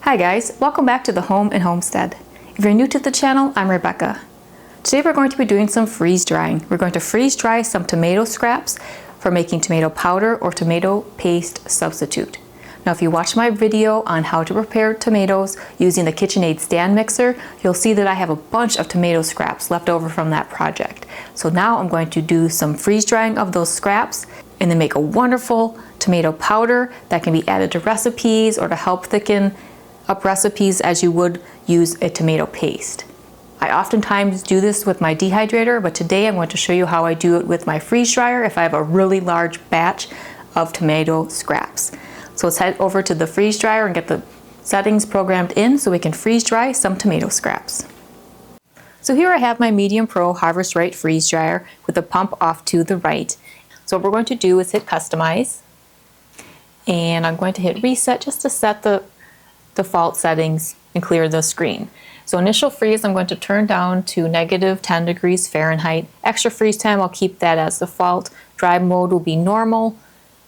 Hi guys, welcome back to the Home and Homestead. If you're new to the channel, I'm Rebecca. Today we're going to be doing some freeze drying. We're going to freeze dry some tomato scraps for making tomato powder or tomato paste substitute. Now if you watch my video on how to prepare tomatoes using the KitchenAid stand mixer, you'll see that I have a bunch of tomato scraps left over from that project. So now I'm going to do some freeze drying of those scraps and then make a wonderful tomato powder that can be added to recipes or to help thicken up recipes as you would use a tomato paste. I oftentimes do this with my dehydrator, but today I'm going to show you how I do it with my freeze dryer if I have a really large batch of tomato scraps. So let's head over to the freeze dryer and get the settings programmed in so we can freeze dry some tomato scraps. So here I have my Medium Pro Harvest Right freeze dryer with the pump off to the right. So what we're going to do is hit Customize, and I'm going to hit Reset just to set the default settings and clear the screen. So initial freeze I'm going to turn down to -10 degrees Fahrenheit. Extra freeze time I'll keep that as default. Dry mode will be normal.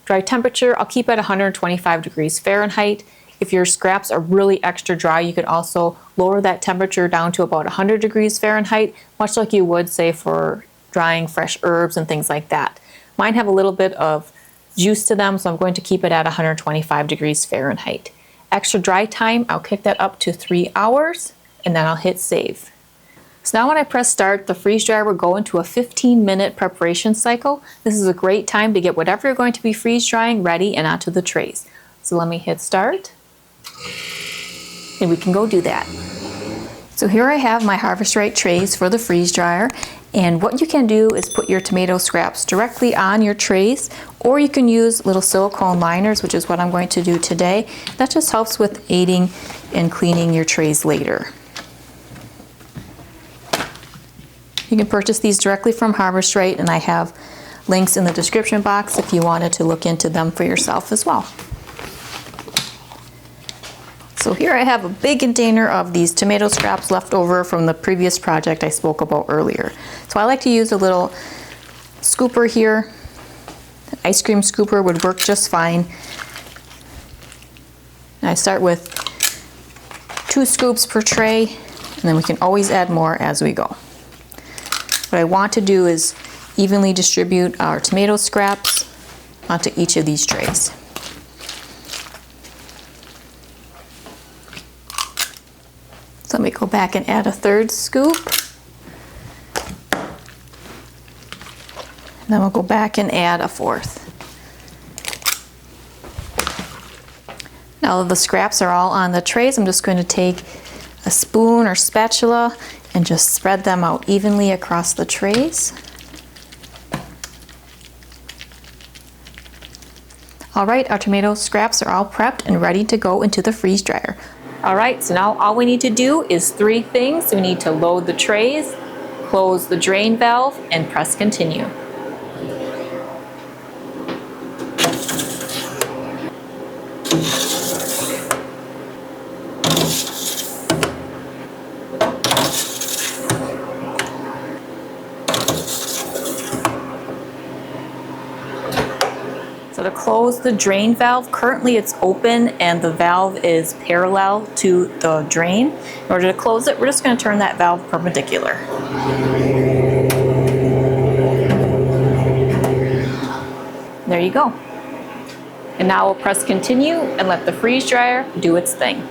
Dry temperature I'll keep at 125 degrees Fahrenheit. If your scraps are really extra dry, you could also lower that temperature down to about 100 degrees Fahrenheit, much like you would say for drying fresh herbs and things like that. Mine have a little bit of juice to them, so I'm going to keep it at 125 degrees Fahrenheit. Extra dry time, I'll kick that up to 3 hours, and then I'll hit save. So now when I press start, the freeze dryer will go into a 15-minute preparation cycle. This is a great time to get whatever you're going to be freeze drying ready and onto the trays. So let me hit start, and we can go do that. So here I have my Harvest Right trays for the freeze dryer, and what you can do is put your tomato scraps directly on your trays, or you can use little silicone liners, which is what I'm going to do today. That just helps with aiding in cleaning your trays later. You can purchase these directly from Harvest Right, and I have links in the description box if you wanted to look into them for yourself as well. So here I have a big container of these tomato scraps left over from the previous project I spoke about earlier. So I like to use a little scooper here. An ice cream scooper would work just fine. And I start with 2 scoops per tray, and then we can always add more as we go. What I want to do is evenly distribute our tomato scraps onto each of these trays. So let me go back and add a 3rd scoop. And then we'll go back and add a 4th. Now that the scraps are all on the trays, I'm just going to take a spoon or spatula and just spread them out evenly across the trays. All right, our tomato scraps are all prepped and ready to go into the freeze dryer. All right, so now all we need to do is 3 things. We need to load the trays, close the drain valve, and press continue. So to close the drain valve, currently it's open and the valve is parallel to the drain. In order to close it, we're just going to turn that valve perpendicular. There you go. And now we'll press continue and let the freeze dryer do its thing.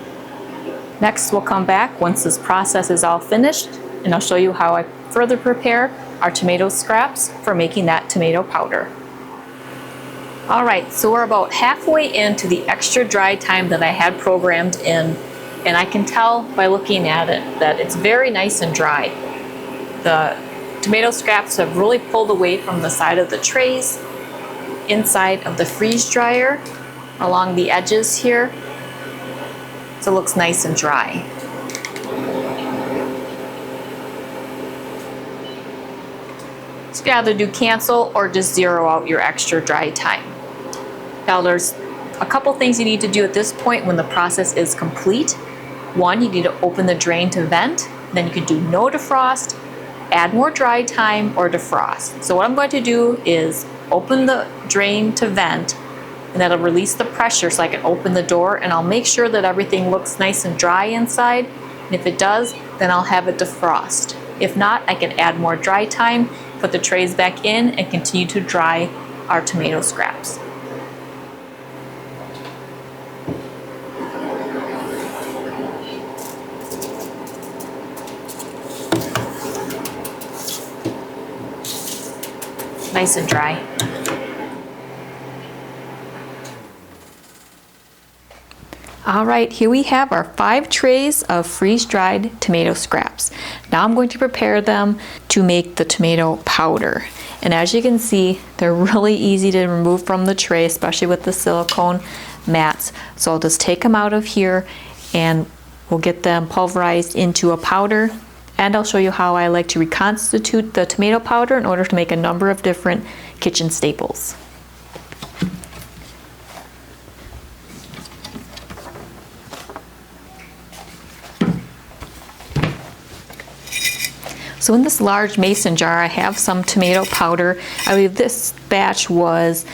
Next, we'll come back once this process is all finished, and I'll show you how I further prepare our tomato scraps for making that tomato powder. All right, so we're about halfway into the extra dry time that I had programmed in, and I can tell by looking at it that it's very nice and dry. The tomato scraps have really pulled away from the side of the trays, inside of the freeze dryer, along the edges here, so it looks nice and dry. So you can either do cancel or just zero out your extra dry time. Now there's a couple things you need to do at this point when the process is complete. One, you need to open the drain to vent. Then you can do no defrost, add more dry time, or defrost. So what I'm going to do is open the drain to vent, and that'll release the pressure so I can open the door, and I'll make sure that everything looks nice and dry inside. And if it does, then I'll have it defrost. If not, I can add more dry time, put the trays back in, and continue to dry our tomato scraps. Nice and dry. All right, here we have our 5 trays of freeze-dried tomato scraps. Now I'm going to prepare them to make the tomato powder. And as you can see, they're really easy to remove from the tray, especially with the silicone mats. So I'll just take them out of here and we'll get them pulverized into a powder. And I'll show you how I like to reconstitute the tomato powder in order to make a number of different kitchen staples. So in this large mason jar, I have some tomato powder. I believe this batch was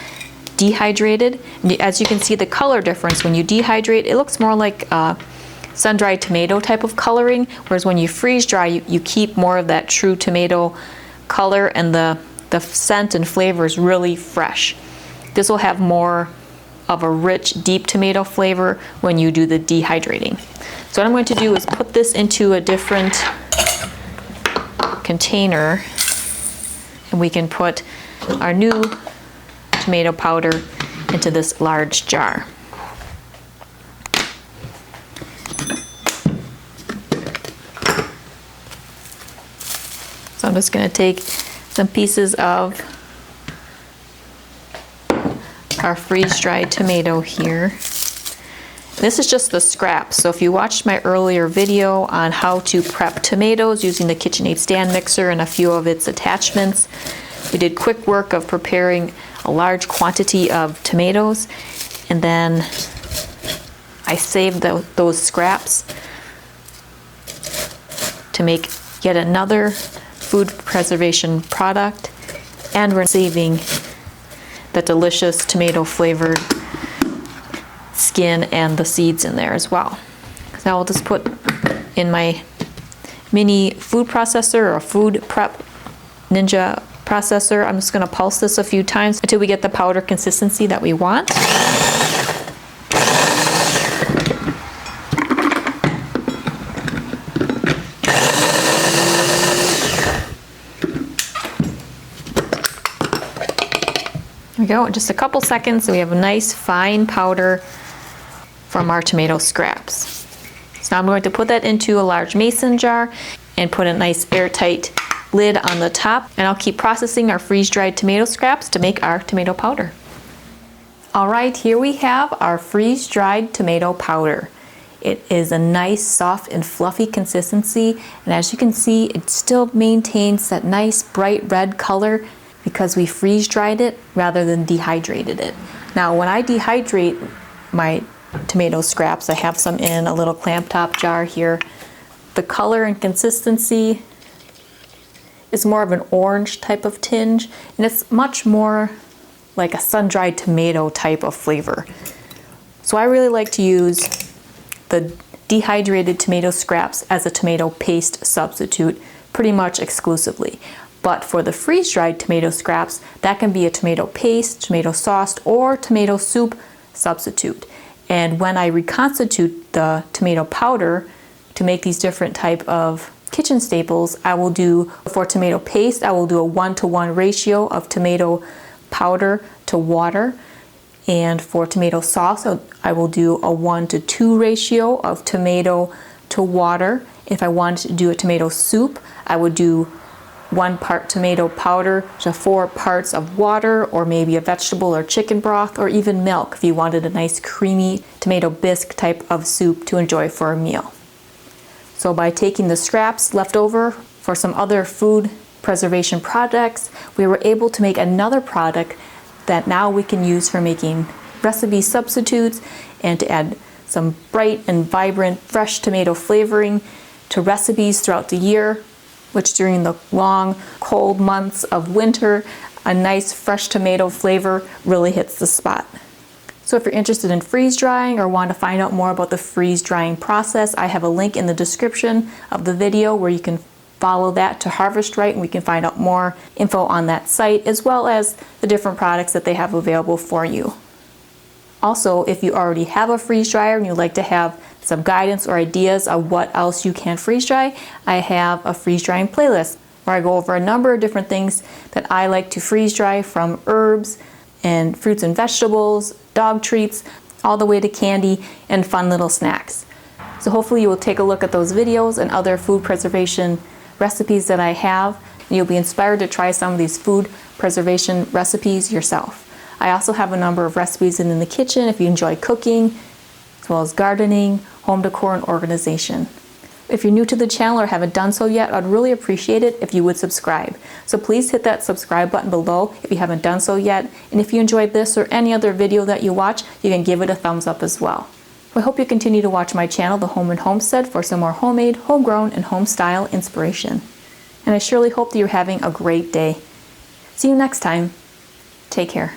dehydrated. As you can see the color difference, when you dehydrate, it looks more like sun-dried tomato type of coloring, whereas when you freeze dry, you keep more of that true tomato color, and the scent and flavor is really fresh. This will have more of a rich, deep tomato flavor when you do the dehydrating. So what I'm going to do is put this into a different container, and we can put our new tomato powder into this large jar. So I'm just going to take some pieces of our freeze-dried tomato here. This is just the scraps, so if you watched my earlier video on how to prep tomatoes using the KitchenAid stand mixer and a few of its attachments, we did quick work of preparing a large quantity of tomatoes, and then I saved those scraps to make yet another food preservation product, and we're saving the delicious tomato flavored skin and the seeds in there as well. So I'll just put in my mini food processor or food prep ninja processor. I'm just going to pulse this a few times until we get the powder consistency that we want. There we go, in just a couple seconds we have a nice fine powder from our tomato scraps. So now I'm going to put that into a large mason jar and put a nice airtight lid on the top, and I'll keep processing our freeze-dried tomato scraps to make our tomato powder. Alright, here we have our freeze-dried tomato powder. It is a nice, soft, and fluffy consistency, and as you can see, it still maintains that nice, bright red color because we freeze-dried it rather than dehydrated it. Now, when I dehydrate my tomato scraps, I have some in a little clamp top jar here. The color and consistency is more of an orange type of tinge, and it's much more like a sun-dried tomato type of flavor. So I really like to use the dehydrated tomato scraps as a tomato paste substitute pretty much exclusively. But for the freeze-dried tomato scraps, that can be a tomato paste, tomato sauce, or tomato soup substitute. And when I reconstitute the tomato powder to make these different type of kitchen staples, I will do, for tomato paste, I will do a 1-to-1 ratio of tomato powder to water. And for tomato sauce, I will do a 1-to-2 ratio of tomato to water. If I wanted to do a tomato soup, I would do 1 part tomato powder to 4 parts of water, or maybe a vegetable or chicken broth, or even milk if you wanted a nice creamy tomato bisque type of soup to enjoy for a meal. So by taking the scraps left over for some other food preservation projects, we were able to make another product that now we can use for making recipe substitutes and to add some bright and vibrant fresh tomato flavoring to recipes throughout the year, which during the long, cold months of winter, a nice fresh tomato flavor really hits the spot. So if you're interested in freeze drying or want to find out more about the freeze drying process, I have a link in the description of the video where you can follow that to Harvest Right, and we can find out more info on that site, as well as the different products that they have available for you. Also, if you already have a freeze dryer and you'd like to have some guidance or ideas of what else you can freeze dry, I have a freeze drying playlist where I go over a number of different things that I like to freeze dry, from herbs and fruits and vegetables, dog treats, all the way to candy and fun little snacks. So hopefully you will take a look at those videos and other food preservation recipes that I have, and you'll be inspired to try some of these food preservation recipes yourself. I also have a number of recipes in the kitchen if you enjoy cooking, as well as gardening, home decor, and organization. If you're new to the channel or haven't done so yet, I'd really appreciate it if you would subscribe. So please hit that subscribe button below if you haven't done so yet. And if you enjoyed this or any other video that you watch, you can give it a thumbs up as well. I hope you continue to watch my channel, The Home and Homestead, for some more homemade, homegrown, and home-style inspiration. And I surely hope that you're having a great day. See you next time. Take care.